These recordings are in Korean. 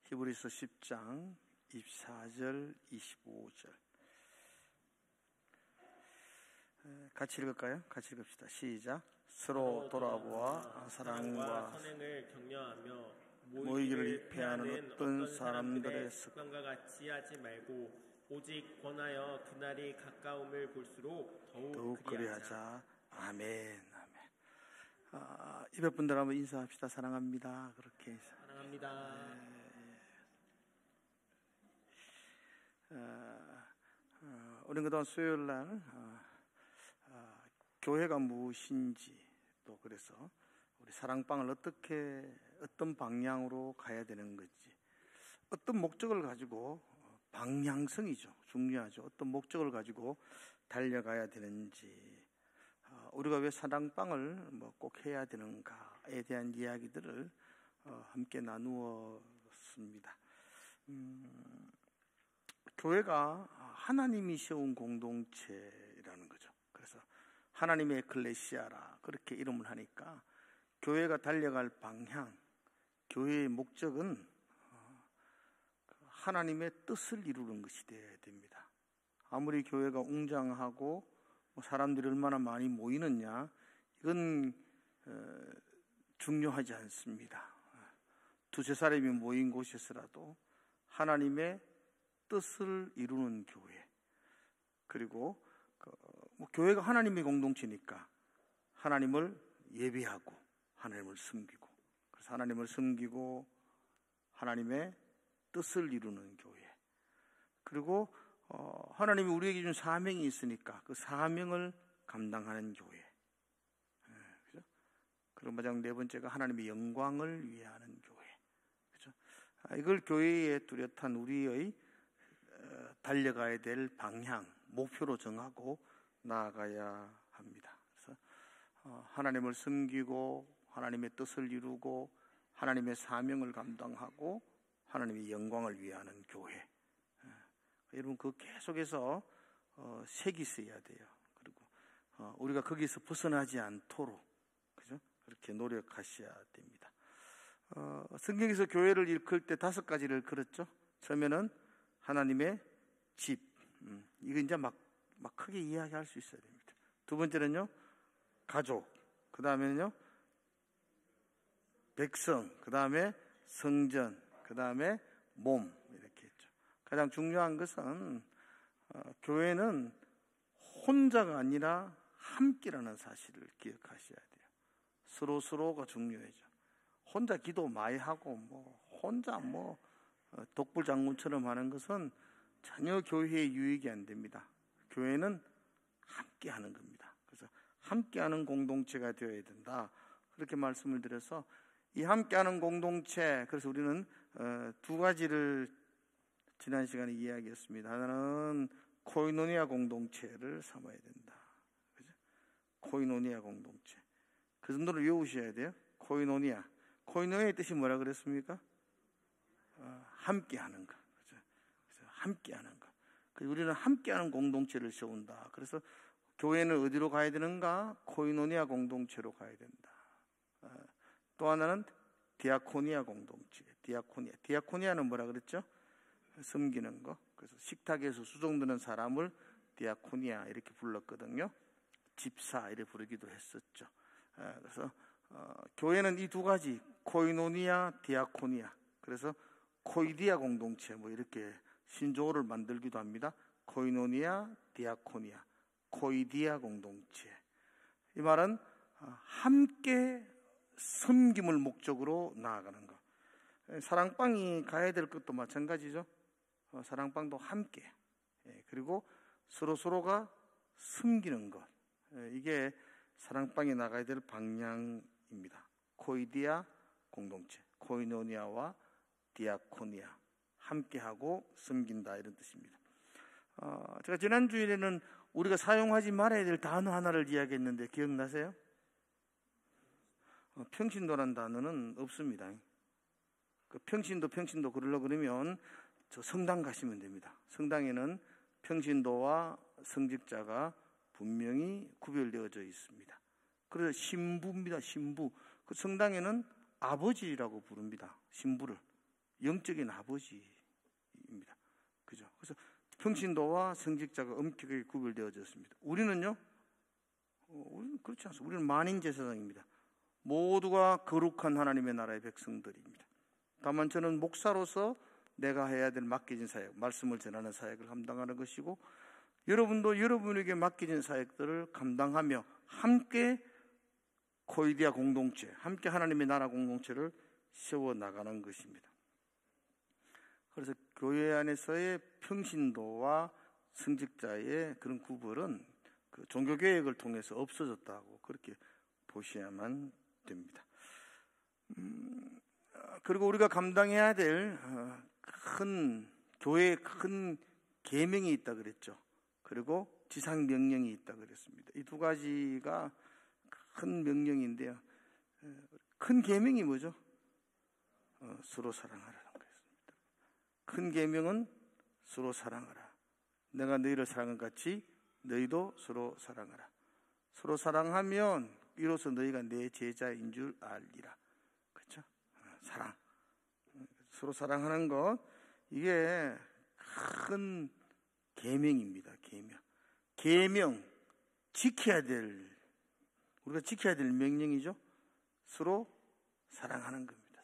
히브리서 10장 24절 25절 같이 읽을까요? 같이 읽읍시다. 시작. 서로 돌아보아 사랑과 선행을 격려하며 모이기를 피하는 어떤 사람들의 습관과 같이 하지 말고 오직 권하여 그날이 가까움을 볼수록 더욱 그리하자. 아멘. 아멘. 입에 분들 한번 인사합시다. 사랑합니다. 그렇게 사랑합니다. 우리는 그동안 수요일 날 교회가 무엇인지, 또 그래서 우리 사랑방을 어떤 방향으로 가야 되는 건지, 어떤 목적을 가지고, 방향성이죠, 중요하죠. 어떤 목적을 가지고 달려가야 되는지, 우리가 왜 사랑방을 꼭 해야 되는가에 대한 이야기들을 함께 나누었습니다. 교회가 하나님이 세운 공동체라는 거죠. 그래서 하나님의 에클레시아라 그렇게 이름을 하니까 교회가 달려갈 방향, 교회의 목적은 하나님의 뜻을 이루는 것이 되어야 됩니다. 아무리 교회가 웅장하고 사람들이 얼마나 많이 모이느냐, 이건 중요하지 않습니다. 두세 사람이 모인 곳에서라도 하나님의 뜻을 이루는 교회, 그리고 교회가 하나님의 공동체니까 하나님을 예배하고 하나님을 섬기고, 그래서 하나님을 섬기고 하나님의 뜻을 이루는 교회, 그리고 하나님이 우리에게 준 사명이 있으니까 그 사명을 감당하는 교회, 그죠? 그리고 마지막 네 번째가 하나님의 영광을 위하는 교회, 그죠? 이걸 교회에 뚜렷한 우리의 달려가야 될 방향, 목표로 정하고 나아가야 합니다. 그래서 하나님을 섬기고 하나님의 뜻을 이루고 하나님의 사명을 감당하고 하나님의 영광을 위하는 교회. 여러분, 그 계속해서 색이 있어야 돼요. 그리고 우리가 거기서 벗어나지 않도록, 그죠? 그렇게 노력하셔야 됩니다. 성경에서 교회를 일컬 때 5가지를 걸었죠. 처음에는 하나님의 집, 이거 이제 막 크게 이야기할 수 있어야 됩니다. 두 번째는요, 가족, 그 다음에는요, 백성, 그 다음에 성전, 그 다음에 몸, 이렇게 했죠. 가장 중요한 것은 교회는 혼자가 아니라 함께라는 사실을 기억하셔야 돼요. 서로가 중요해져. 혼자 기도 많이 하고 혼자 독불장군처럼 하는 것은 전혀 교회에 유익이 안 됩니다. 교회는 함께 하는 겁니다. 그래서 함께 하는 공동체가 되어야 된다, 그렇게 말씀을 드려서, 이 함께 하는 공동체, 그래서 우리는 2가지를 지난 시간에 이야기했습니다. 하나는 코이노니아 공동체를 삼아야 된다. 그죠? 코이노니아 공동체. 그 정도로 외우셔야 돼요. 코이노니아의 뜻이 뭐라 그랬습니까? 함께 하는 거. 그죠? 그래서 함께 하는 거. 우리는 함께하는 공동체를 세운다. 그래서 교회는 어디로 가야 되는가? 코이노니아 공동체로 가야 된다. 또 하나는 디아코니아 공동체. 디아코니아는 뭐라 그랬죠? 섬기는 거. 그래서 식탁에서 수종드는 사람을 디아코니아 이렇게 불렀거든요. 집사 이렇게 부르기도 했었죠. 그래서 교회는 이 2가지, 코이노니아, 디아코니아. 그래서 코이디아 공동체 이렇게 신조어를 만들기도 합니다. 코이노니아, 디아코니아, 코이디아 공동체. 이 말은 함께 섬김을 목적으로 나아가는 것. 사랑방이 가야 될 것도 마찬가지죠. 사랑방도 함께, 그리고 서로가 섬기는 것, 이게 사랑방에 나가야 될 방향입니다. 코이디아 공동체, 코이노니아와 디아코니아, 함께하고 섬긴다, 이런 뜻입니다. 제가 지난 주일에는 우리가 사용하지 말아야 될 단어 하나를 이야기했는데 기억나세요? 평신도란 단어는 없습니다. 그 평신도 그러려고 그러면 저 성당 가시면 됩니다. 성당에는 평신도와 성직자가 분명히 구별되어져 있습니다. 그래서 신부입니다. 신부. 그 성당에는 아버지라고 부릅니다. 신부를. 영적인 아버지입니다. 그죠? 그래서 평신도와 성직자가 엄격하게 구별되어졌습니다. 우리는요, 우리는 그렇지 않습니다. 우리는 만인 제사장입니다. 모두가 거룩한 하나님의 나라의 백성들입니다. 다만 저는 목사로서 내가 해야 될 맡겨진 사역, 말씀을 전하는 사역을 감당하는 것이고, 여러분도 여러분에게 맡겨진 사역들을 감당하며 함께 코이디아 공동체, 함께 하나님의 나라 공동체를 세워나가는 것입니다. 그래서 교회 안에서의 평신도와 성직자의 그런 구별은 그 종교개혁을 통해서 없어졌다고 그렇게 보셔야만 됩니다. 그리고 우리가 감당해야 될 큰 교회의 큰 계명이 있다 그랬죠. 그리고 지상 명령이 있다 그랬습니다. 이 두 가지가 큰 명령인데요. 큰 계명이 뭐죠? 서로 사랑하라는 거였습니다. 큰 계명은 서로 사랑하라. 내가 너희를 사랑한 같이 너희도 서로 사랑하라. 서로 사랑하면 이로써 너희가 내 제자인 줄 알리라. 그렇죠? 사랑. 서로 사랑하는 것, 이게 큰 계명입니다. 계명. 우리가 지켜야 될 명령이죠. 서로 사랑하는 겁니다.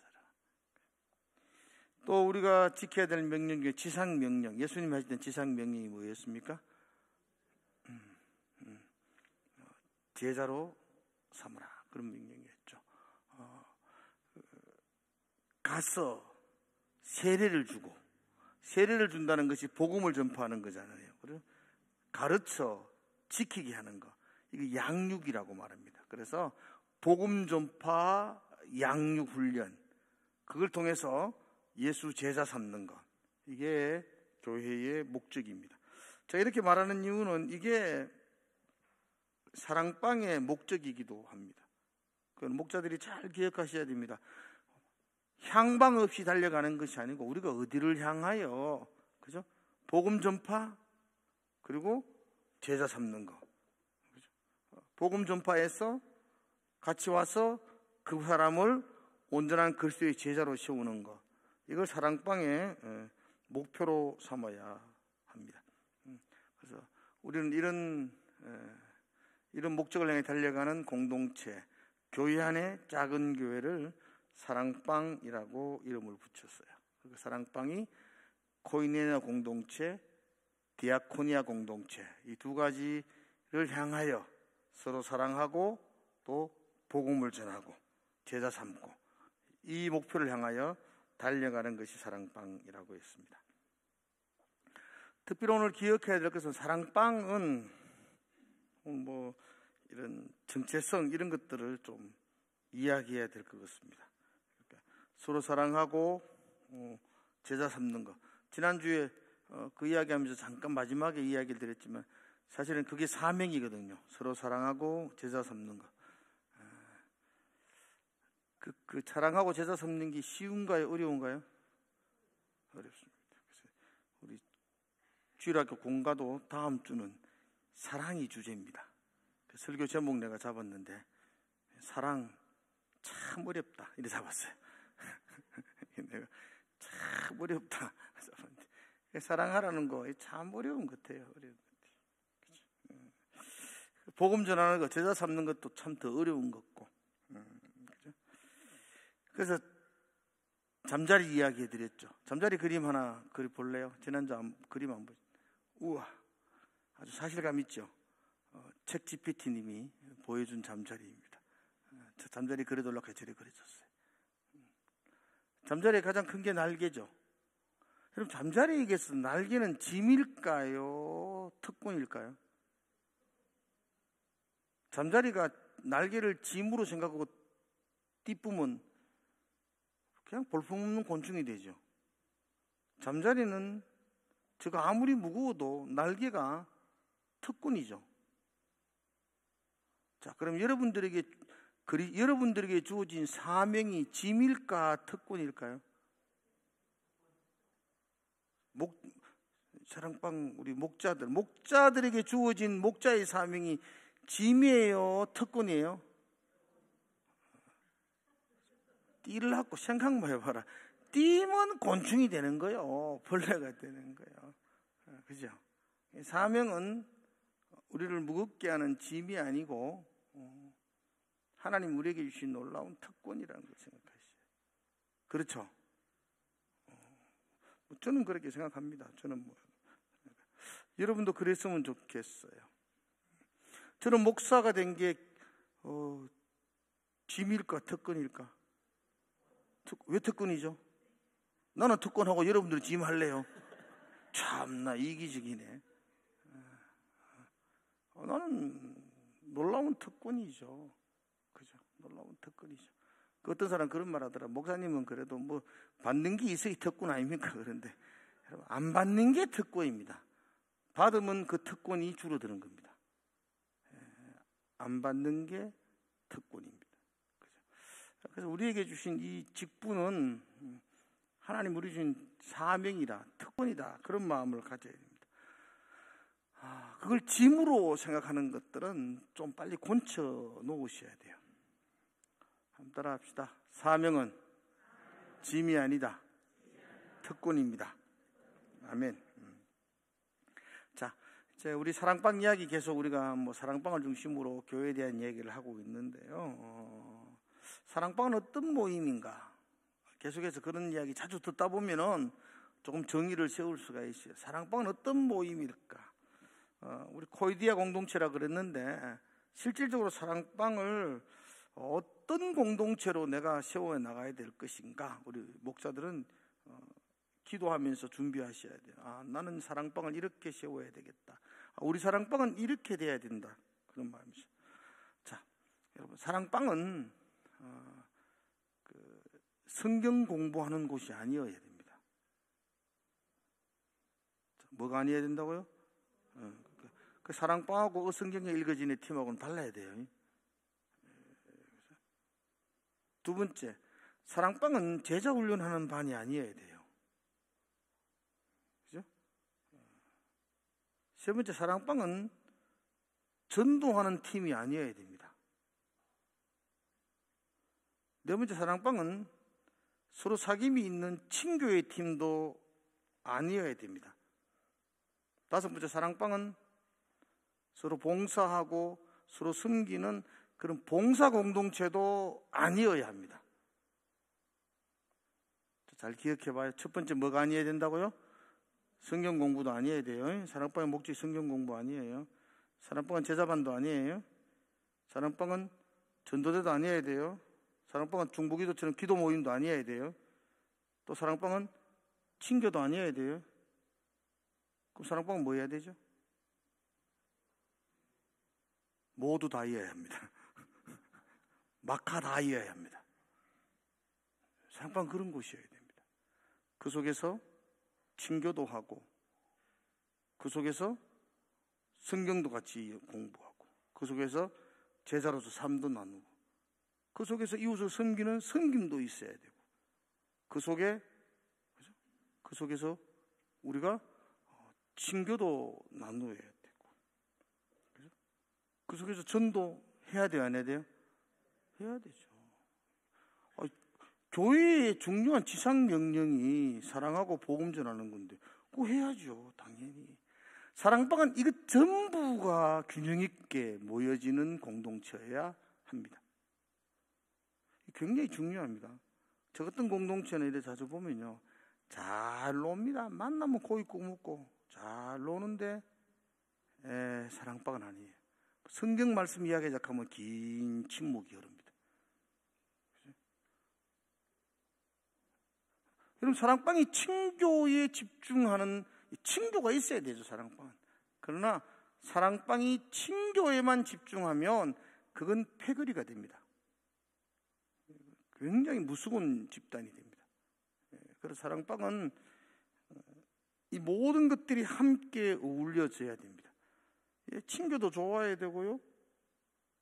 또 우리가 지켜야 될 명령 중에 지상명령, 예수님이 하시던 지상명령이 뭐였습니까? 제자로 삼으라, 그런 명령이었죠. 가서 세례를 주고, 세례를 준다는 것이 복음을 전파하는 거잖아요. 그래서 가르쳐 지키게 하는 거, 이게 양육이라고 말합니다. 그래서 복음 전파, 양육 훈련, 그걸 통해서 예수 제자 삼는 것, 이게 교회의 목적입니다. 제가 이렇게 말하는 이유는 이게 사랑방의 목적이기도 합니다. 그건 목자들이 잘 기억하셔야 됩니다. 향방 없이 달려가는 것이 아니고 우리가 어디를 향하여, 그죠? 복음 전파, 그리고 제자 삼는 거. 그죠? 복음 전파에서 같이 와서 그 사람을 온전한 그리스도의 제자로 세우는 것, 이걸 사랑방의 목표로 삼아야 합니다. 그래서 우리는 이런 목적을 향해 달려가는 공동체, 교회 안에 작은 교회를 사랑방이라고 이름을 붙였어요. 그 사랑방이 코이네아 공동체, 디아코니아 공동체, 이 두 가지를 향하여 서로 사랑하고 또 복음을 전하고 제자 삼고, 이 목표를 향하여 달려가는 것이 사랑방이라고 했습니다. 특별히 오늘 기억해야 될 것은, 사랑방은 뭐 이런 정체성, 이런 것들을 좀 이야기해야 될 것 같습니다. 그러니까 서로 사랑하고 제자 삼는 것. 지난주에 그 이야기하면서 잠깐 마지막에 이야기를 드렸지만 사실은 그게 사명이거든요. 서로 사랑하고 제자 삼는 것. 그 사랑하고 제자 삼는 게 쉬운가요? 어려운가요? 어렵습니다. 그래서 우리 주일학교 공가도 다음 주는 사랑이 주제입니다. 그 설교 제목 내가 잡았는데, 사랑 참 어렵다, 이래 잡았어요. 내가 참 어렵다 잡았는데, 사랑하라는 거 참 어려운 것 같아요. 어려운 것 같아요. 그렇죠? 복음 전하는 거, 제자 삼는 것도 참 더 어려운 것 같고. 그렇죠? 그래서 잠자리 이야기 해드렸죠. 잠자리 그림 하나 그리 볼래요? 지난주 그림 안 보죠? 우와, 아주 사실감 있죠. 책 GPT님이 보여준 잠자리입니다. 저 잠자리 그려달라고 저리 그려줬어요. 잠자리의 가장 큰 게 날개죠. 여러분, 잠자리에게서 날개는 짐일까요? 특권일까요? 잠자리가 날개를 짐으로 생각하고 띠쁘면 그냥 볼품없는 곤충이 되죠. 잠자리는 제가 아무리 무거워도 날개가 특권이죠. 자, 그럼 여러분들에게 주어진 사명이 짐일까, 특권일까요? 사랑방 우리 목자들에게 주어진 목자의 사명이 짐이에요, 특권이에요? 띠를 갖고 생각만 해봐라. 뛰면 곤충이 되는 거예요. 벌레가 되는 거예요. 그죠? 사명은 우리를 무겁게 하는 짐이 아니고 하나님 우리에게 주신 놀라운 특권이라는 걸 생각하시죠. 그렇죠? 저는 그렇게 생각합니다. 저는 여러분도 그랬으면 좋겠어요. 저는 목사가 된 게 짐일까 특권일까? 왜 특권이죠? 나는 특권하고 여러분들은 짐 할래요. 참나 이기적이네. 나는 놀라운 특권이죠. 그죠? 놀라운 특권이죠. 어떤 사람 그런 말 하더라. 목사님은 그래도 뭐 받는 게 있어야 특권 아닙니까? 그런데 여러분, 안 받는 게 특권입니다. 받으면 그 특권이 줄어드는 겁니다. 안 받는 게 특권입니다. 그죠? 그래서 우리에게 주신 이 직분은 하나님 우리 주신 사명이다, 특권이다, 그런 마음을 가져야 됩니다. 그걸 짐으로 생각하는 것들은 좀 빨리 고쳐 놓으셔야 돼요. 한번 따라 합시다. 사명은 짐이 아니다, 특권입니다. 아멘. 자, 이제 우리 사랑방 이야기 계속 우리가 사랑방을 중심으로 교회에 대한 이야기를 하고 있는데요. 사랑방은 어떤 모임인가? 계속해서 그런 이야기 자주 듣다 보면은 조금 정의를 세울 수가 있어요. 사랑방은 어떤 모임일까? 우리 코이디아 공동체라 그랬는데 실질적으로 사랑방을 어떤 공동체로 내가 세워 나가야 될 것인가? 우리 목사들은 기도하면서 준비하셔야 돼요. 나는 사랑방을 이렇게 세워야 되겠다. 우리 사랑방은 이렇게 돼야 된다. 그런 마음이죠. 자, 여러분, 사랑방은 성경 공부하는 곳이 아니어야 됩니다. 뭐가 아니어야 된다고요? 그 사랑방하고 성경에 읽어지는 팀하고는 달라야 돼요. 두 번째, 사랑방은 제자 훈련하는 반이 아니어야 돼요. 그죠? 세 번째, 사랑방은 전도하는 팀이 아니어야 됩니다. 네 번째, 사랑방은 서로 사귐이 있는 친교의 팀도 아니어야 됩니다. 다섯 번째, 사랑방은 서로 봉사하고 서로 섬기는 그런 봉사 공동체도 아니어야 합니다. 잘 기억해 봐요. 첫 번째, 뭐가 아니어야 된다고요? 성경 공부도 아니어야 돼요. 사랑방의 목적이 성경 공부 아니에요. 사랑방은 제자반도 아니에요. 사랑방은 전도대도 아니어야 돼요. 사랑방은 중보기도처럼 기도 모임도 아니어야 돼요. 또 사랑방은 친교도 아니어야 돼요. 그럼 사랑방은 뭐 해야 되죠? 모두 다 이해해야 합니다. 마카 다 이해해야 합니다. 사랑방 그런 곳이어야 됩니다. 그 속에서 친교도 하고, 그 속에서 성경도 같이 공부하고, 그 속에서 제자로서 삶도 나누고, 그 속에서 이웃을 섬기는 섬김도 있어야 되고, 그 속에서 우리가 친교도 나누어야 되고, 그 속에서 전도해야 돼요, 안 해야 돼요? 해야 되죠. 교회의 중요한 지상 명령이 사랑하고 복음 전하는 건데 그거 해야죠, 당연히. 사랑방은 이것 전부가 균형 있게 모여지는 공동체여야 합니다. 굉장히 중요합니다. 저 같은 공동체는 이래 자주 보면요, 잘 놉니다. 만나면 고 있고 묻고 잘 노는데 사랑방은 아니에요. 성경 말씀 이야기 시작하면 긴 침묵이 흐릅니다. 여러분, 사랑방이 친교에 집중하는, 친교가 있어야 되죠, 사랑방은. 그러나 사랑방이 친교에만 집중하면 그건 패거리가 됩니다. 굉장히 무서운 집단이 됩니다. 그래서 사랑방은 이 모든 것들이 함께 어울려져야 됩니다. 친교도 좋아야 되고요,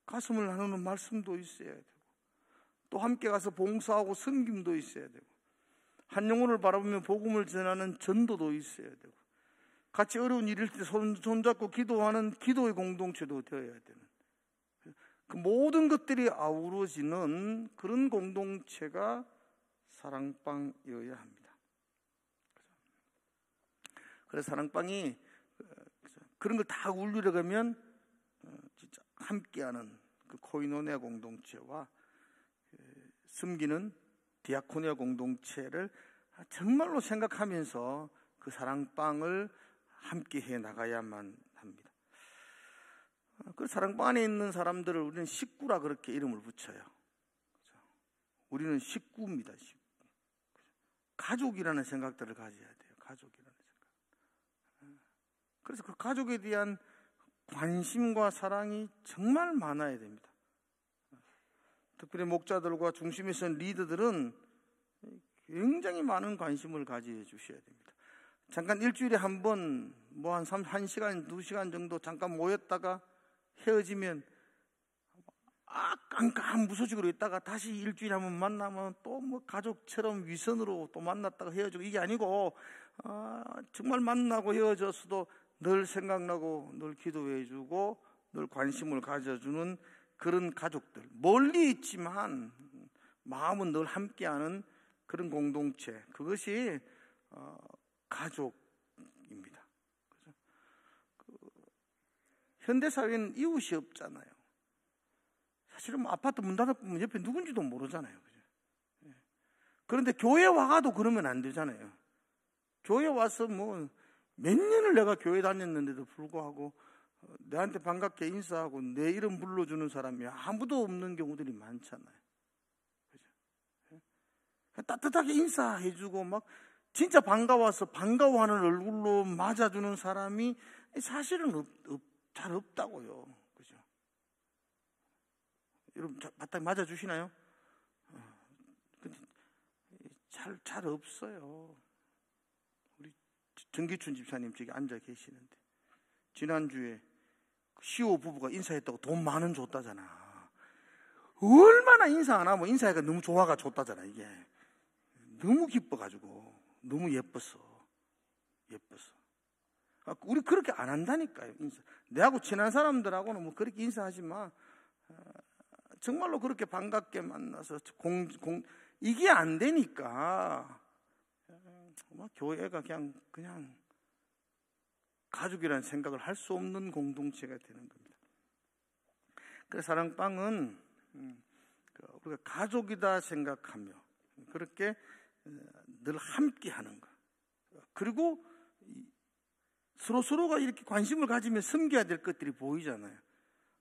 가슴을 나누는 말씀도 있어야 되고, 또 함께 가서 봉사하고 섬김도 있어야 되고, 한 영혼을 바라보며 복음을 전하는 전도도 있어야 되고, 같이 어려운 일일 때 손잡고 기도하는 기도의 공동체도 되어야 되는, 그 모든 것들이 아우러지는 그런 공동체가 사랑방이어야 합니다. 그래서 사랑방이 그런 걸 다 울리려면 진짜 함께하는 그 코이노니아 공동체와 섬기는 디아코니아 공동체를 정말로 생각하면서 그 사랑방을 함께 해 나가야만 합니다. 그 사랑방 안에 있는 사람들을 우리는 식구라 그렇게 이름을 붙여요. 우리는 식구입니다. 식구. 가족이라는 생각들을 가져야 돼요. 가족이라는 생각. 그래서 그 가족에 대한 관심과 사랑이 정말 많아야 됩니다. 특별히 목자들과 중심에 선 리더들은 굉장히 많은 관심을 가져 주셔야 됩니다. 잠깐 일주일에 한 번, 뭐 한 1시간, 2시간 정도 잠깐 모였다가 헤어지면 깜깜 무소식으로 있다가 다시 일주일에 한 번 만나면 또 뭐 가족처럼 위선으로 또 만났다가 헤어지고, 이게 아니고 정말 만나고 헤어졌어도 늘 생각나고 늘 기도해주고 늘 관심을 가져주는 그런 가족들, 멀리 있지만 마음은 늘 함께하는 그런 공동체, 그것이 가족입니다. 현대사회는 이웃이 없잖아요. 사실은 뭐 아파트 문 닫아보면 옆에 누군지도 모르잖아요. 그죠? 그런데 교회 와가도 그러면 안 되잖아요. 교회 와서 뭐 몇 년을 내가 교회 다녔는데도 불구하고 내한테 반갑게 인사하고 내 이름 불러주는 사람이 아무도 없는 경우들이 많잖아요. 그죠? 따뜻하게 인사해주고 막 진짜 반가워서 반가워하는 얼굴로 맞아주는 사람이 사실은 잘 없다고요. 그죠? 여러분 바닥 맞아주시나요? 근데 잘 없어요. 우리 정기춘 집사님 저기 앉아 계시는데 지난주에 시오 부부가 인사했다고 돈 10,000원 줬다잖아. 얼마나 인사 안 하면 인사가 너무 좋아가 줬다잖아. 이게 너무 기뻐가지고 너무 예뻤어. 우리 그렇게 안 한다니까요. 인사. 내하고 친한 사람들하고는 뭐 그렇게 인사하지 마. 정말로 그렇게 반갑게 만나서 이게 안 되니까 교회가 그냥 가족이라는 생각을 할 수 없는 공동체가 되는 겁니다. 그래서 사랑방은 우리가 가족이다 생각하며 그렇게 늘 함께하는 것, 그리고 서로가 이렇게 관심을 가지면 섬겨야 될 것들이 보이잖아요.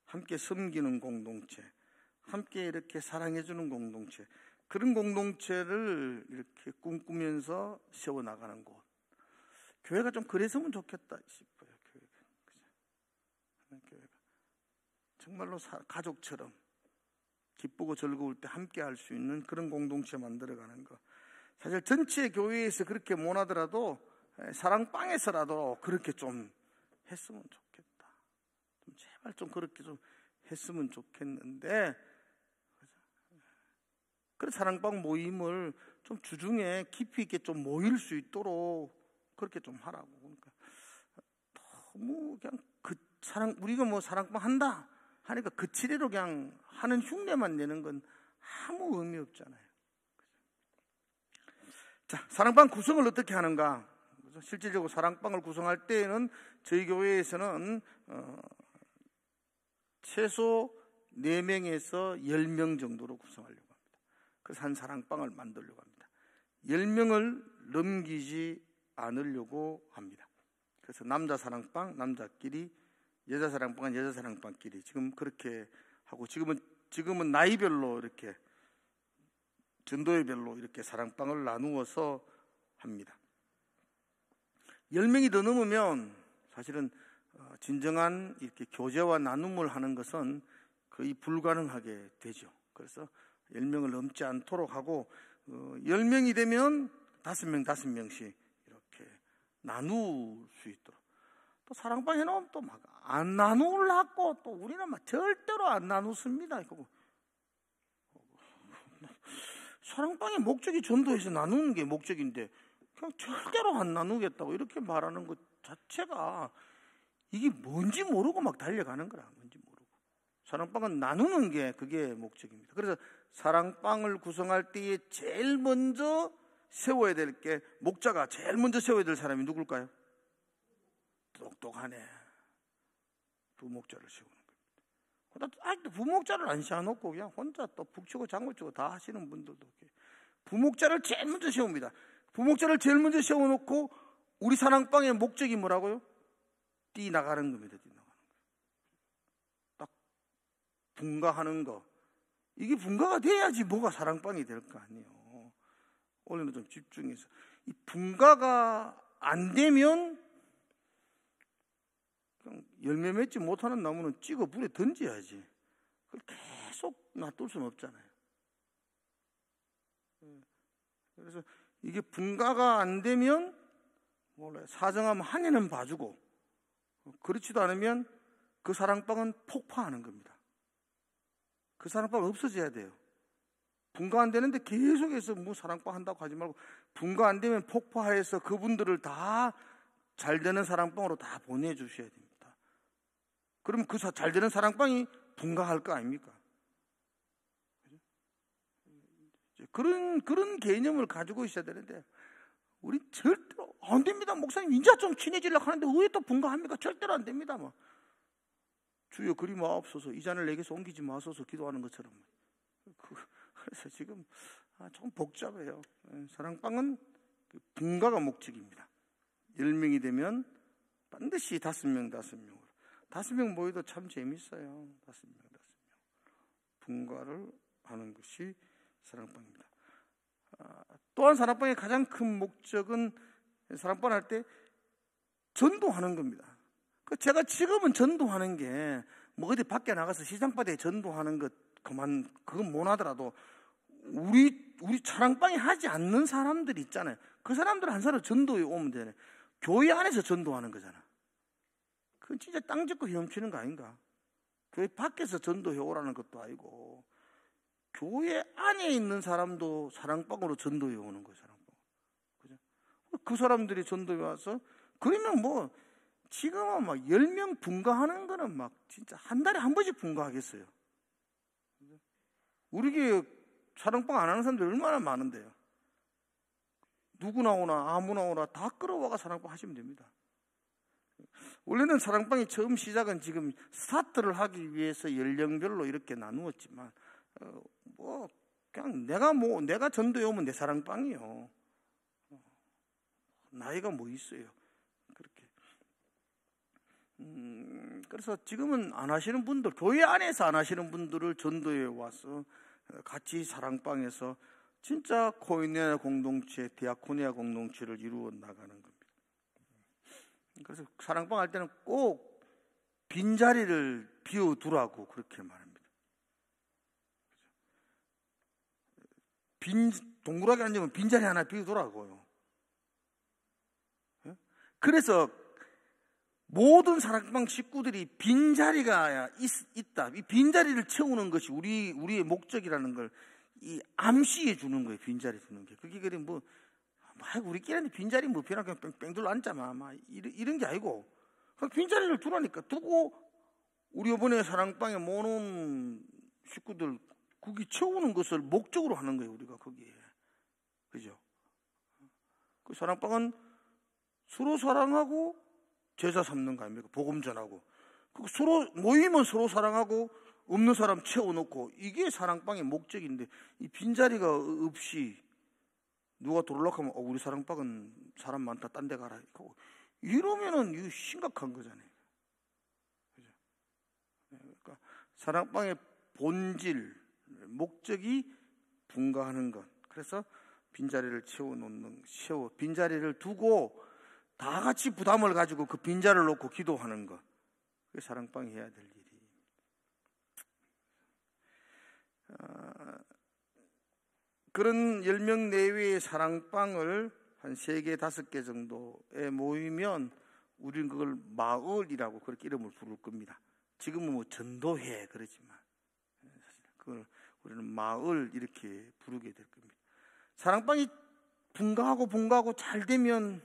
함께 섬기는 공동체, 함께 이렇게 사랑해주는 공동체, 그런 공동체를 이렇게 꿈꾸면서 세워나가는 곳, 교회가 좀 그랬으면 좋겠다 싶어요. 교회가 정말로 가족처럼 기쁘고 즐거울 때 함께 할 수 있는 그런 공동체 만들어가는 것. 사실 전체 교회에서 그렇게 못 하더라도 사랑방에서라도 그렇게 좀 했으면 좋겠다. 제발 좀 그렇게 좀 했으면 좋겠는데, 그래서 사랑방 모임을 좀 주중에 깊이 있게 좀 모일 수 있도록 그렇게 좀 하라고. 그러니까 너무 그냥 우리가 뭐 사랑방 한다 하니까 그치리로 그냥 하는 흉내만 내는 건 아무 의미 없잖아요. 자, 사랑방 구성을 어떻게 하는가? 실질적으로 사랑방을 구성할 때에는 저희 교회에서는 최소 4명에서 10명 정도로 구성하려고 합니다. 그래서 한 사랑방을 만들려고 합니다. 10명을 넘기지 않으려고 합니다. 그래서 남자 사랑방 남자끼리, 여자 사랑방은 여자 사랑방끼리 지금 그렇게 하고, 지금은 나이별로 이렇게 전도회별로 이렇게 사랑방을 나누어서 합니다. 10명이 더 넘으면 사실은 진정한 이렇게 교제와 나눔을 하는 것은 거의 불가능하게 되죠. 그래서 10명을 넘지 않도록 하고 10명이 되면 5명씩 이렇게 나눌 수 있도록. 또 사랑방 해놓으면 또 막 안 나누려고 또 우리는 막 절대로 안 나누습니다. 사랑방의 목적이 전도해서 나누는 게 목적인데 그냥 절대로 안 나누겠다고 이렇게 말하는 것 자체가 이게 뭔지 모르고 막 달려가는 거라. 뭔지 모르고 사랑방은 나누는 게 그게 목적입니다. 그래서 사랑방을 구성할 때에 제일 먼저 세워야 될 게, 목자가 제일 먼저 세워야 될 사람이 누굴까요? 똑똑하네. 부목자를 세우는 겁니다. 아직도 부목자를 안 세워놓고 그냥 혼자 또 북치고 장구치고 다 하시는 분들도 부목자를 제일 먼저 세웁니다. 부목자를 제일 먼저 세워놓고 우리 사랑방의 목적이 뭐라고요? 뛰나가는 겁니다. 뛰나가는 거. 딱 분가하는 거. 이게 분가가 돼야지 뭐가 사랑방이 될 거 아니에요. 오늘은 좀 집중해서. 이 분가가 안 되면 그냥 열매 맺지 못하는 나무는 찍어 불에 던져야지. 그걸 계속 놔둘 수는 없잖아요. 그래서 이게 분가가 안 되면 몰라요. 사정하면 한 해는 봐주고, 그렇지도 않으면 그 사랑방은 폭파하는 겁니다. 그 사랑방은 없어져야 돼요. 분가 안 되는데 계속해서 뭐 사랑방 한다고 하지 말고, 분가 안 되면 폭파해서 그분들을 다 잘 되는 사랑방으로 다 보내주셔야 됩니다. 그럼 그 잘 되는 사랑방이 분가할 거 아닙니까? 그런 개념을 가지고 있어야 되는데, 우리 절대로 안 됩니다. 목사님 이제 좀 친해지려고 하는데 왜 또 분가합니까? 절대로 안 됩니다. 뭐. 주여 그리 마옵소서, 이 잔을 내게서 옮기지 마소서 기도하는 것처럼. 그래서 지금 조금 복잡해요. 사랑방은 분가가 목적입니다. 10명이 되면 반드시 5명으로. 5명 모여도 참 재밌어요. 5명. 분가를 하는 것이 사랑방입니다. 또한 사랑방의 가장 큰 목적은, 사랑방 할 때 전도하는 겁니다. 제가 지금은 전도하는 게 뭐 어디 밖에 나가서 시장바닥에 전도하는 것 그건 못 하더라도 우리 사랑방에 하지 않는 사람들 있잖아요. 그 사람들 한 사람 전도에 오면 되네. 교회 안에서 전도하는 거잖아. 그건 진짜 땅 짚고 헤엄치는 거 아닌가? 교회 밖에서 전도해 오라는 것도 아니고, 교회 안에 있는 사람도 사랑방으로 전도해 오는 거예요. 사랑방. 그죠? 그 사람들이 전도해 와서, 그러면 뭐 지금은 막 10명 분가하는 거는 막 진짜 한 달에 한 번씩 분가하겠어요. 우리 교회 사랑방 안 하는 사람들 얼마나 많은데요. 누구나 오나 아무나 오나 다 끌어와가 사랑방 하시면 됩니다. 원래는 사랑방이 처음 시작은 지금 스타트를 하기 위해서 연령별로 이렇게 나누었지만, 뭐 그냥 내가 전도해 오면 내 사랑방이요. 나이가 뭐 있어요. 그렇게. 그래서 지금은 안 하시는 분들, 교회 안에서 안 하시는 분들을 전도해 와서 같이 사랑방에서 진짜 코이네아 공동체, 디아코니아 공동체를 이루어 나가는 겁니다. 그래서 사랑방 할 때는 꼭 빈자리를 비워두라고 그렇게 말합니다. 동그랗게 앉으면 빈자리 하나 비워두라고요. 그래서 모든 사랑방 식구들이 빈자리가 있다. 이 빈자리를 채우는 것이 우리의 목적이라는 걸 이 암시해 주는 거예요. 빈자리 주는 게. 그게 그래 뭐 우리끼리는 빈자리 뭐 그냥 뺑둘러 앉자마 이런 게 아니고, 빈자리를 두라니까. 두고 우리 이번에 사랑방에 모는 식구들 거기 채우는 것을 목적으로 하는 거예요. 우리가 거기에. 그죠? 그 사랑방은 서로 사랑하고 제자 삼는 거 아닙니까? 복음 전하고. 서로 모이면 서로 사랑하고 없는 사람 채워놓고, 이게 사랑방의 목적인데, 이 빈자리가 없이 누가 들어오려고 하면 우리 사랑방은 사람 많다 딴 데 가라 이러면은 이거 심각한 거잖아요. 그죠? 그러니까 사랑방의 본질 목적이 분가하는 것. 그래서 빈자리를 빈자리를 두고 다 같이 부담을 가지고 그 빈자리를 놓고 기도하는 것. 그게 사랑방이 해야 될 일이. 그런 10명 내외의 사랑방을 한 3개, 5개 정도에 모이면 우리는 그걸 마을이라고 그렇게 이름을 부를 겁니다. 지금은 뭐 전도회 그러지만 그걸 우리는 마을 이렇게 부르게 될 겁니다. 사랑방이 분가하고 잘 되면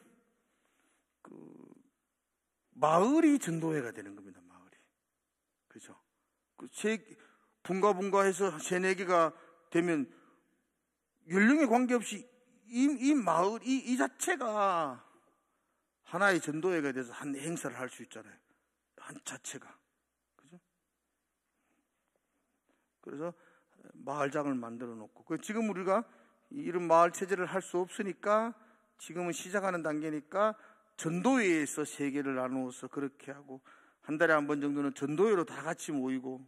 마을이 전도회가 되는 겁니다. 마을이. 그죠? 분가분가해서 3-4개가 되면 연령에 관계없이 이 마을, 이 자체가 하나의 전도회가 돼서 한 행사를 할 수 있잖아요. 한 자체가. 그죠? 그래서 마을장을 만들어 놓고. 지금 우리가 이런 마을 체제를 할 수 없으니까 지금은 시작하는 단계니까 전도회에서 3개를 나누어서 그렇게 하고, 한 달에 한 번 정도는 전도회로 다 같이 모이고.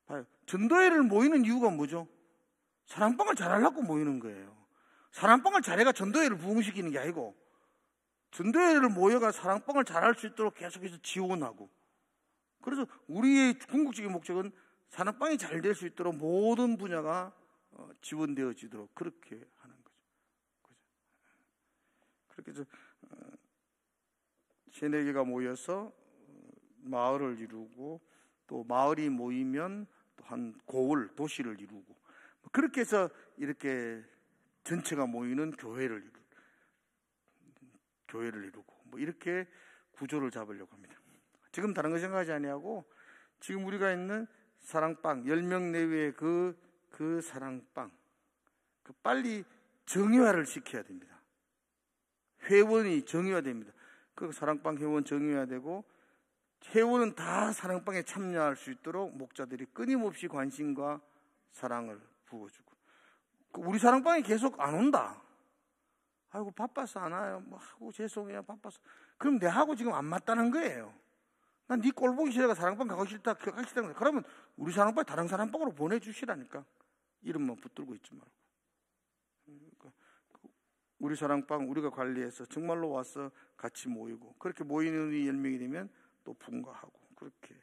봐요. 전도회를 모이는 이유가 뭐죠? 사랑방을 잘하려고 모이는 거예요. 사랑방을 잘해가 전도회를 부흥시키는 게 아니고, 전도회를 모여가 사랑방을 잘할 수 있도록 계속해서 지원하고. 그래서 우리의 궁극적인 목적은 사랑방이 잘 될 수 있도록 모든 분야가 지원되어지도록 그렇게 하는 거죠. 그렇게 해서 3-4개가 모여서 마을을 이루고, 또 마을이 모이면 또 한 고을, 도시를 이루고, 그렇게 해서 이렇게 전체가 모이는 교회를 이루고, 뭐 이렇게 구조를 잡으려고 합니다. 지금 다른 거 생각하지 아니하고 지금 우리가 있는 사랑방 10명 내외의 그 사랑방, 빨리 정의화를 시켜야 됩니다. 회원이 정의화됩니다. 그 사랑방 회원 정의화되고, 회원은 다 사랑방에 참여할 수 있도록 목자들이 끊임없이 관심과 사랑을 부어주고. 우리 사랑방에 계속 안 온다. 아이고 바빠서 안 와요. 뭐 하고 죄송해요 바빠서. 그럼 내하고 지금 안 맞다는 거예요. 난 네 꼴 보기 싫어가 사랑방 가기 싫다. 그러면 우리 사랑방 다른 사랑방으로 보내주시라니까. 이름만 붙들고 있지 말고. 그러니까 우리 사랑방 우리가 관리해서 정말로 와서 같이 모이고, 그렇게 모이는 10명이 되면 또 분가하고, 그렇게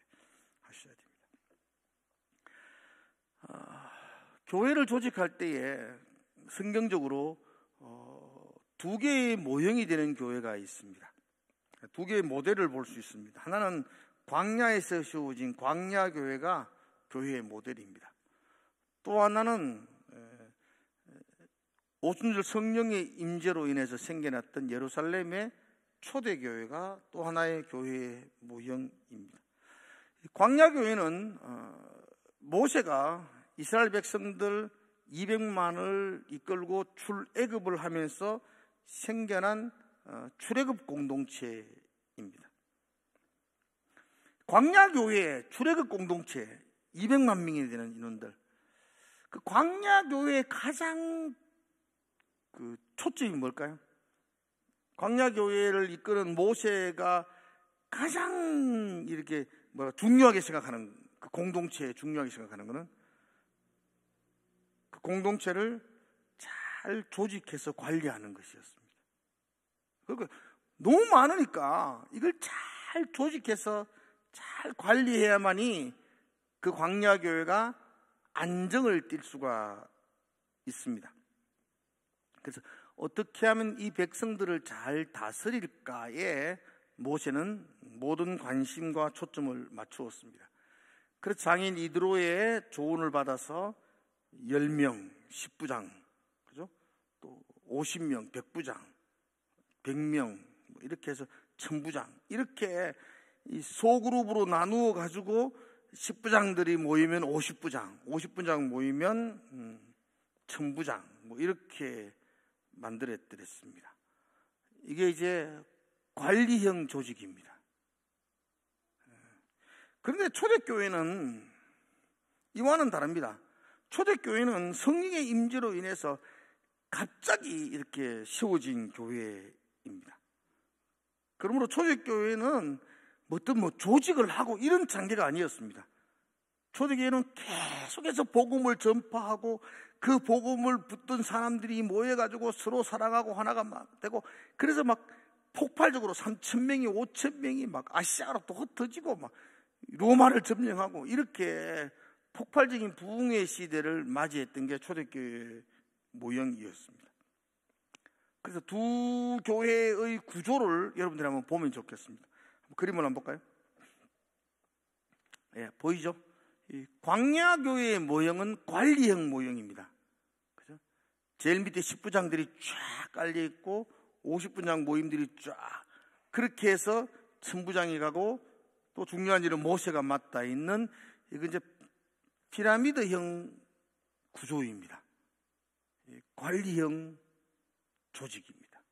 하셔야 됩니다. 교회를 조직할 때에 성경적으로 2개의 모형이 되는 교회가 있습니다. 2개의 모델을 볼 수 있습니다. 하나는 광야에서 세워진 광야교회가 교회의 모델입니다. 또 하나는 오순절 성령의 임재로 인해서 생겨났던 예루살렘의 초대교회가 또 하나의 교회의 모형입니다. 광야교회는 모세가 이스라엘 백성들 200만을 이끌고 출애굽을 하면서 생겨난 출애굽 공동체입니다. 광야교회의 출애굽 공동체 200만 명이 되는 인원들, 그 광야교회의 가장 초점이 뭘까요? 광야교회를 이끄는 모세가 가장 이렇게 중요하게 생각하는, 그 공동체에 중요하게 생각하는 것은 그 공동체를 잘 조직해서 관리하는 것이었습니다. 그러니까 너무 많으니까 이걸 잘 조직해서 잘 관리해야만이 그 광야교회가 안정을 띌 수가 있습니다. 그래서 어떻게 하면 이 백성들을 잘 다스릴까에 모세는 모든 관심과 초점을 맞추었습니다. 그래서 장인 이드로의 조언을 받아서 10명, 10부장, 그죠? 또 50명, 100부장, 100명, 이렇게 해서 1000부장, 이렇게 이 소그룹으로 나누어 가지고 10부장들이 모이면 50부장, 50부장 모이면 1000부장, 뭐 이렇게 만들어드렸습니다. 이게 이제 관리형 조직입니다. 그런데 초대교회는 이와는 다릅니다. 초대교회는 성령의 임재로 인해서 갑자기 이렇게 세워진 교회입니다. 그러므로 초대교회는 어떤 조직을 하고 이런 단계가 아니었습니다. 초대교회는 계속해서 복음을 전파하고, 그 복음을 붙든 사람들이 모여가지고 서로 사랑하고 하나가 막 되고, 그래서 막 폭발적으로 3,000명이 5,000명이 막 아시아로 또 흩어지고 막 로마를 점령하고, 이렇게 폭발적인 부흥의 시대를 맞이했던 게 초대교회 모형이었습니다. 그래서 두 교회의 구조를 여러분들이 한번 보면 좋겠습니다. 그림을 한번 볼까요? 예, 보이죠? 이 광야교회의 모형은 관리형 모형입니다. 그죠? 제일 밑에 10부장들이 쫙 깔려 있고 50부장 모임들이 쫙, 그렇게 해서 1000부장이 가고 또 중요한 일은 모세가 맡아 있는 이건 이제 피라미드형 구조입니다. 관리형 조직입니다.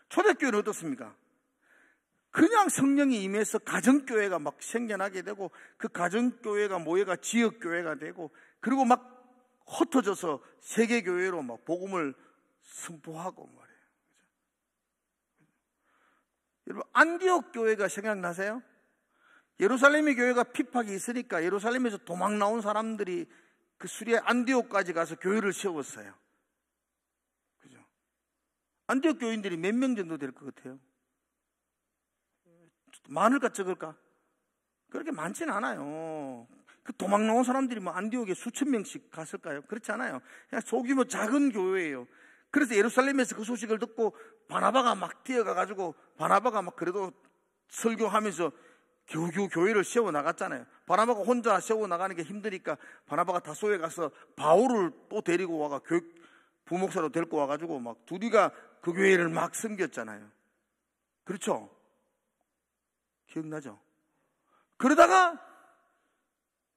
초대교회는 어떻습니까? 그냥 성령이 임해서 가정교회가 막 생겨나게 되고 그 가정교회가 모여가 지역교회가 되고 그리고 막 흩어져서 세계교회로 막 복음을 선포하고 말이에요. 여러분, 안디옥 교회가 생각나세요? 예루살렘의 교회가 핍박이 있으니까 예루살렘에서 도망 나온 사람들이 그 수리아 안디옥까지 가서 교회를 세웠어요. 그죠? 안디옥 교인들이 몇 명 정도 될 것 같아요? 많을까 적을까? 그렇게 많지는 않아요. 그 도망 나온 사람들이 뭐 안디옥에 수천 명씩 갔을까요? 그렇지 않아요. 그냥 소규모 작은 교회예요. 그래서 예루살렘에서 그 소식을 듣고 바나바가 막 뛰어가가지고 바나바가 막 그래도 설교하면서 겨우겨우 교회를 세워나갔잖아요. 바나바가 혼자 세워나가는 게 힘드니까 바나바가 다소에 가서 바울을 또 데리고 와가 부목사로 데리고 와가지고 막 둘이가 그 교회를 막 섬겼잖아요. 그렇죠? 기억나죠? 그러다가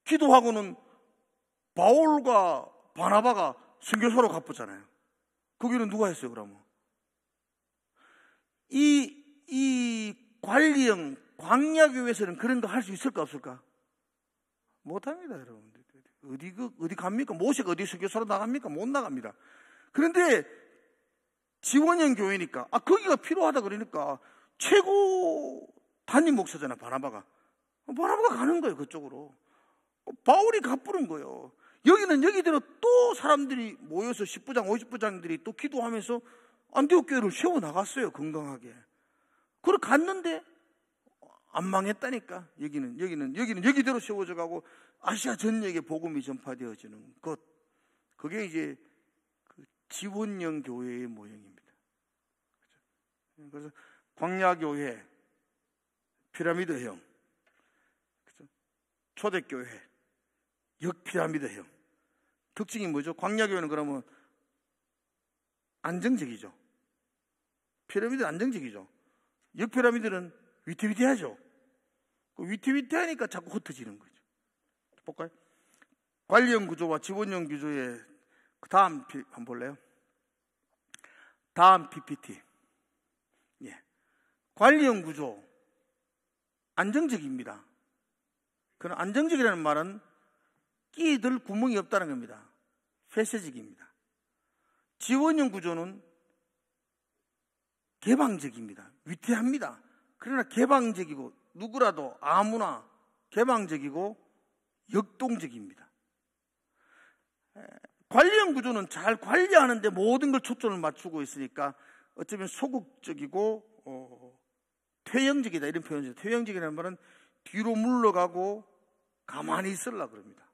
기도하고는 바울과 바나바가 선교사로 갚았잖아요. 거기는 누가 했어요, 그러면? 이 관리형 광야교회에서는 그런 거 할 수 있을까, 없을까? 못합니다, 여러분들. 어디 갑니까? 모세가 어디 선교사로 나갑니까? 못 나갑니다. 그런데 지원형 교회니까, 거기가 필요하다 그러니까 최고 담임 목사잖아, 바나바가. 바나바가 가는 거예요, 그쪽으로. 바울이 갚부른 거예요. 여기는 여기대로 또 사람들이 모여서 10부장, 50부장들이 또 기도하면서 안디옥 교회를 세워나갔어요, 건강하게. 그래 갔는데 안 망했다니까. 여기는 여기대로 세워져 가고 아시아 전역에 복음이 전파되어지는 것. 그게 이제 그 지원형 교회의 모형입니다. 그래서 광야교회, 피라미드형, 초대교회, 역피라미드형. 특징이 뭐죠? 광야교회는 그러면 안정적이죠. 피라미드는 안정적이죠. 역피라미드는 위태위태하죠. 위태위태하니까 자꾸 흩어지는 거죠. 볼까요? 관리형 구조와 지원형 구조의 그 다음 한번 볼래요? 다음 PPT. 예. 관리형 구조 안정적입니다. 그런 안정적이라는 말은 끼들 구멍이 없다는 겁니다. 폐쇄적입니다. 지원형 구조는 개방적입니다. 위태합니다. 그러나 개방적이고 누구라도 아무나 개방적이고 역동적입니다. 관리형 구조는 잘 관리하는데 모든 걸 초점을 맞추고 있으니까 어쩌면 소극적이고 퇴영적이다 이런 표현이죠. 퇴영적이라는 말은 뒤로 물러가고 가만히 있으려고 그럽니다.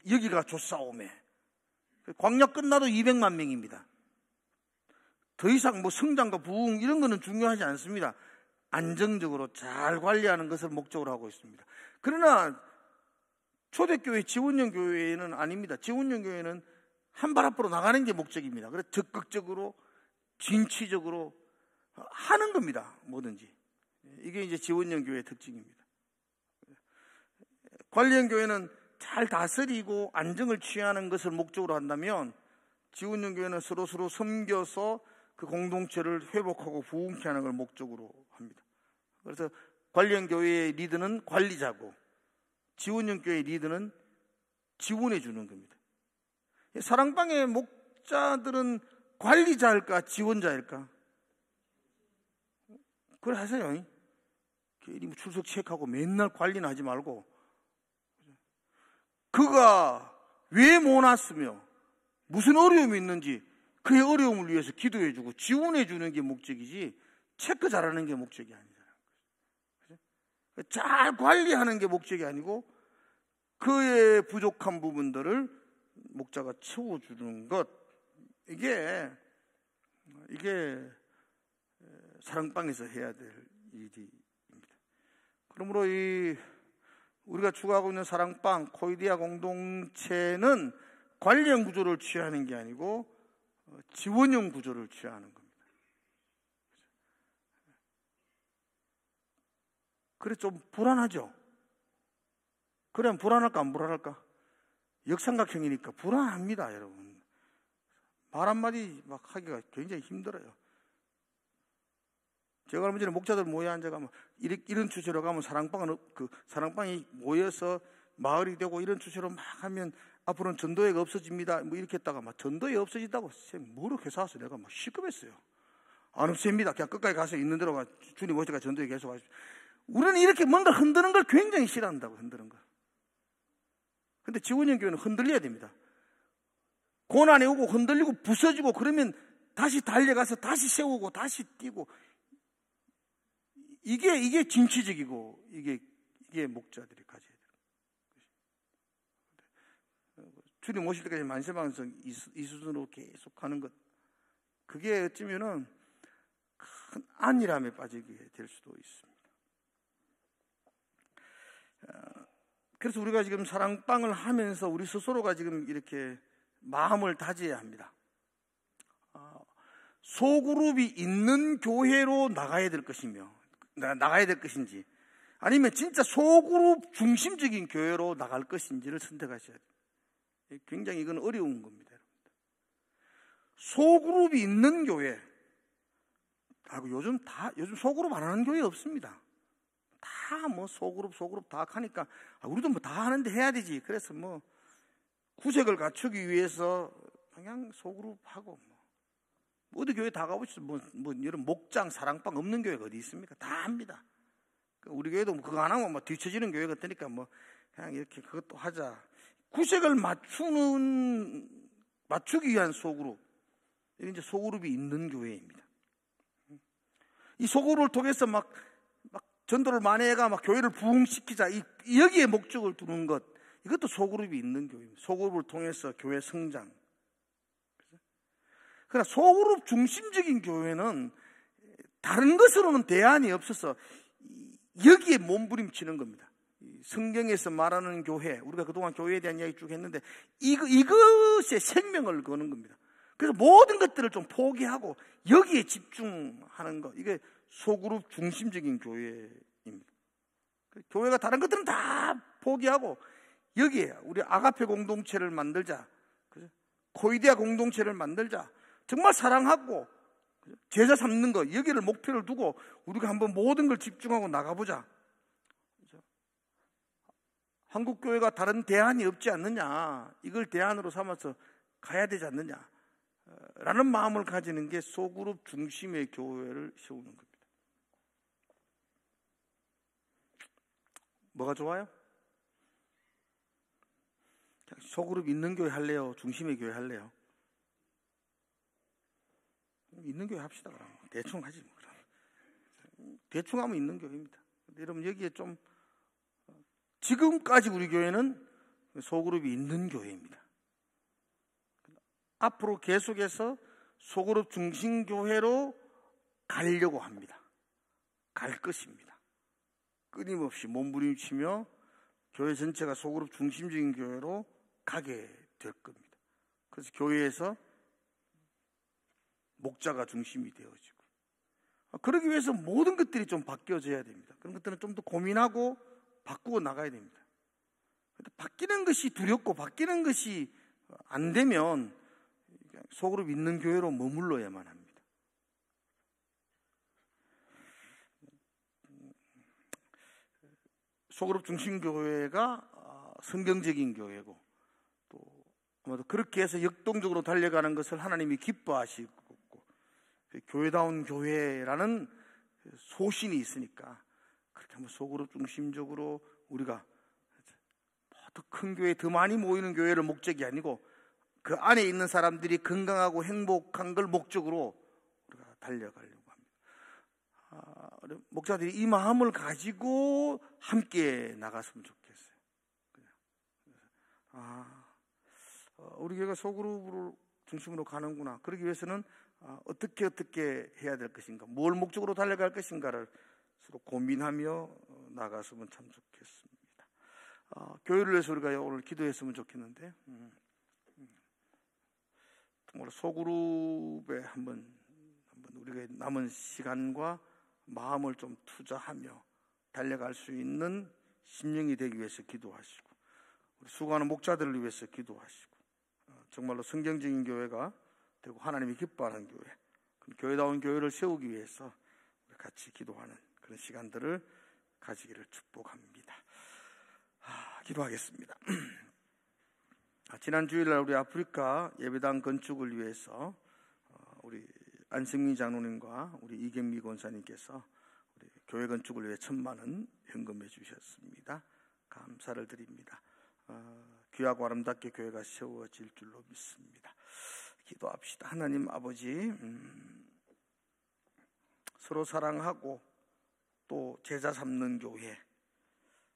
여기가 좋사오매. 광야 끝나도 200만 명입니다. 더 이상 뭐 성장과 부흥 이런 거는 중요하지 않습니다. 안정적으로 잘 관리하는 것을 목적으로 하고 있습니다. 그러나 초대교회 지원형 교회는 아닙니다. 지원형 교회는 한 발 앞으로 나가는 게 목적입니다. 그래서 적극적으로 진취적으로 하는 겁니다. 뭐든지. 이게 이제 지원형 교회의 특징입니다. 관리형 교회는 잘 다스리고 안정을 취하는 것을 목적으로 한다면 지원형 교회는 서로 섬겨서 그 공동체를 회복하고 부흥케 하는 걸 목적으로 합니다. 그래서 관리형 교회의 리더는 관리자고 지원형 교회의 리더는 지원해 주는 겁니다. 사랑방의 목자들은 관리자일까 지원자일까? 그래 하세요. 괜히 출석 체크하고 맨날 관리는 하지 말고 그가 왜 못 왔으며 무슨 어려움이 있는지 그의 어려움을 위해서 기도해 주고 지원해 주는 게 목적이지 체크 잘하는 게 목적이 아니잖아요. 잘 관리하는 게 목적이 아니고 그의 부족한 부분들을 목자가 채워주는 것, 이게 사랑방에서 해야 될 일입니다. 그러므로 우리가 추구하고 있는 사랑방 코이디아 공동체는 관리형 구조를 취하는 게 아니고 지원형 구조를 취하는 겁니다. 그래 좀 불안하죠. 그러면 불안할까 안 불안할까? 역삼각형이니까 불안합니다, 여러분. 말 한마디 막 하기가 굉장히 힘들어요. 제가 얼마 전에 목자들 모여 앉아가면 이런 주제로 가면 사랑방이 모여서 마을이 되고 이런 주제로 막 하면 앞으로는 전도회가 없어집니다. 뭐 이렇게 했다가 막 전도회 없어진다고 쌤 뭐로 해서 내가 막 시급했어요. 안 없습니다. 그냥 끝까지 가서 있는 대로 주님 오실 때까지 전도회 계속 하십시오. 우리는 이렇게 뭔가 흔드는 걸 굉장히 싫어한다고, 흔드는 걸. 근데 지원형 교회는 흔들려야 됩니다. 고난이 오고 흔들리고 부서지고 그러면 다시 달려가서 다시 세우고 다시 뛰고, 이게 진취적이고 이게 목자들이 가져야 돼요. 주님 오실 때까지 만세방성 이 수준으로 계속 가는 것, 그게 어쩌면은 큰 안일함에 빠지게 될 수도 있습니다. 그래서 우리가 지금 사랑방을 하면서 우리 스스로가 지금 이렇게 마음을 다져야 합니다. 소그룹이 있는 교회로 나가야 될 것인지, 아니면 진짜 소그룹 중심적인 교회로 나갈 것인지를 선택하셔야 돼요. 굉장히 이건 어려운 겁니다. 소그룹이 있는 교회, 요즘 소그룹 안 하는 교회 없습니다. 다 뭐 소그룹 다 하니까 우리도 뭐 다 하는데 해야 되지. 그래서 뭐 구색을 갖추기 위해서 그냥 소그룹 하고 뭐 어디 교회 다 가보시죠. 뭐 이런 목장 사랑방 없는 교회가 어디 있습니까? 다 합니다. 우리 교회도 그거 안 하면 뭐 뒤처지는 교회 같으니까 뭐 그냥 이렇게 그것도 하자. 구색을 맞추기 위한 소그룹, 이게 이제 소그룹이 있는 교회입니다. 이 소그룹을 통해서 막 전도를 많이 해가 막 교회를 부흥시키자, 여기에 목적을 두는 것, 이것도 소그룹이 있는 교회입니다. 소그룹을 통해서 교회 성장. 그러나 소그룹 중심적인 교회는 다른 것으로는 대안이 없어서 여기에 몸부림치는 겁니다. 성경에서 말하는 교회, 우리가 그동안 교회에 대한 이야기 쭉 했는데 이것에 생명을 거는 겁니다. 그래서 모든 것들을 좀 포기하고 여기에 집중하는 것, 이게 소그룹 중심적인 교회입니다. 교회가 다른 것들은 다 포기하고 여기에 우리 아가페 공동체를 만들자, 코이디아 공동체를 만들자, 정말 사랑하고 제자 삼는 것, 여기를 목표를 두고 우리가 한번 모든 걸 집중하고 나가보자. 한국 교회가 다른 대안이 없지 않느냐, 이걸 대안으로 삼아서 가야 되지 않느냐 라는 마음을 가지는 게 소그룹 중심의 교회를 세우는 겁니다. 뭐가 좋아요? 소그룹 있는 교회 할래요? 중심의 교회 할래요? 있는 교회 합시다. 그럼 대충 하지 뭐. 대충 하면 있는 교회입니다. 근데 여러분 여기에 좀, 지금까지 우리 교회는 소그룹이 있는 교회입니다. 앞으로 계속해서 소그룹 중심 교회로 가려고 합니다. 갈 것입니다. 끊임없이 몸부림치며 교회 전체가 소그룹 중심적인 교회로 가게 될 겁니다. 그래서 교회에서 목자가 중심이 되어지고, 그러기 위해서 모든 것들이 좀 바뀌어져야 됩니다. 그런 것들은 좀 더 고민하고 바꾸고 나가야 됩니다. 바뀌는 것이 두렵고 바뀌는 것이 안 되면 소그룹 있는 교회로 머물러야만 합니다. 소그룹 중심 교회가 성경적인 교회고, 또 아마도 그렇게 해서 역동적으로 달려가는 것을 하나님이 기뻐하시고 교회다운 교회라는 소신이 있으니까 그렇게 한번 소그룹 중심적으로 우리가 더 큰 교회, 더 많이 모이는 교회를 목적이 아니고 그 안에 있는 사람들이 건강하고 행복한 걸 목적으로 우리가 달려가려고 합니다. 목사들이 이 마음을 가지고 함께 나갔으면 좋겠어요. 우리 교회가 소그룹을 중심으로 가는구나. 그러기 위해서는 어떻게 해야 될 것인가, 뭘 목적으로 달려갈 것인가를 서로 고민하며 나갔으면 참 좋겠습니다. 교회를 위해서 우리가 오늘 기도했으면 좋겠는데, 정말 소그룹에 한번 우리가 남은 시간과 마음을 좀 투자하며 달려갈 수 있는 심령이 되기 위해서 기도하시고, 우리 수고하는 목자들을 위해서 기도하시고, 정말로 성경적인 교회가 되고 하나님이 기뻐하는 교회, 교회다운 교회를 세우기 위해서 같이 기도하는 그런 시간들을 가지기를 축복합니다. 기도하겠습니다. 지난 주일날 우리 아프리카 예배당 건축을 위해서 우리 안승민 장로님과 우리 이경미 권사님께서 우리 교회 건축을 위해 1,000만 원 현금해 주셨습니다. 감사를 드립니다. 귀하고 아름답게 교회가 세워질 줄로 믿습니다. 기도합시다. 하나님 아버지, 서로 사랑하고 또 제자 삼는 교회,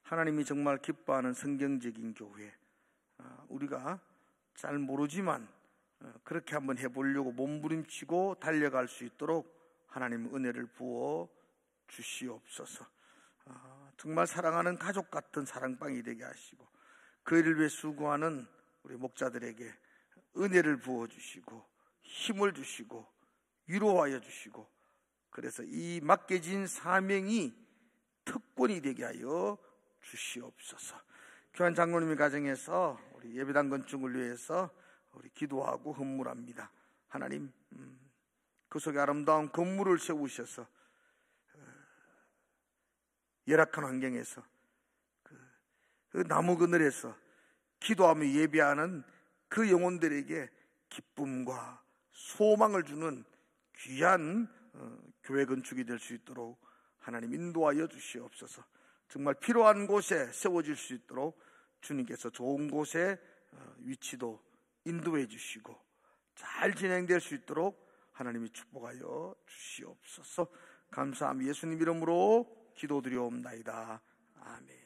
하나님이 정말 기뻐하는 성경적인 교회, 우리가 잘 모르지만 그렇게 한번 해보려고 몸부림치고 달려갈 수 있도록 하나님 은혜를 부어 주시옵소서. 정말 사랑하는 가족 같은 사랑방이 되게 하시고, 그 일을 위해 수고하는 우리 목자들에게 은혜를 부어주시고 힘을 주시고 위로하여 주시고, 그래서 이 맡겨진 사명이 특권이 되게 하여 주시옵소서. 교환 장로님의 가정에서 우리 예배당 건축을 위해서 우리 기도하고 헌물합니다. 하나님, 그 속에 아름다운 건물을 세우셔서 열악한 환경에서 그 나무 그늘에서 기도하며 예배하는 그 영혼들에게 기쁨과 소망을 주는 귀한 교회 건축이 될 수 있도록 하나님 인도하여 주시옵소서. 정말 필요한 곳에 세워질 수 있도록 주님께서 좋은 곳에 위치도 인도해 주시고 잘 진행될 수 있도록 하나님이 축복하여 주시옵소서. 감사함 예수님 이름으로 기도드리옵나이다. 아멘.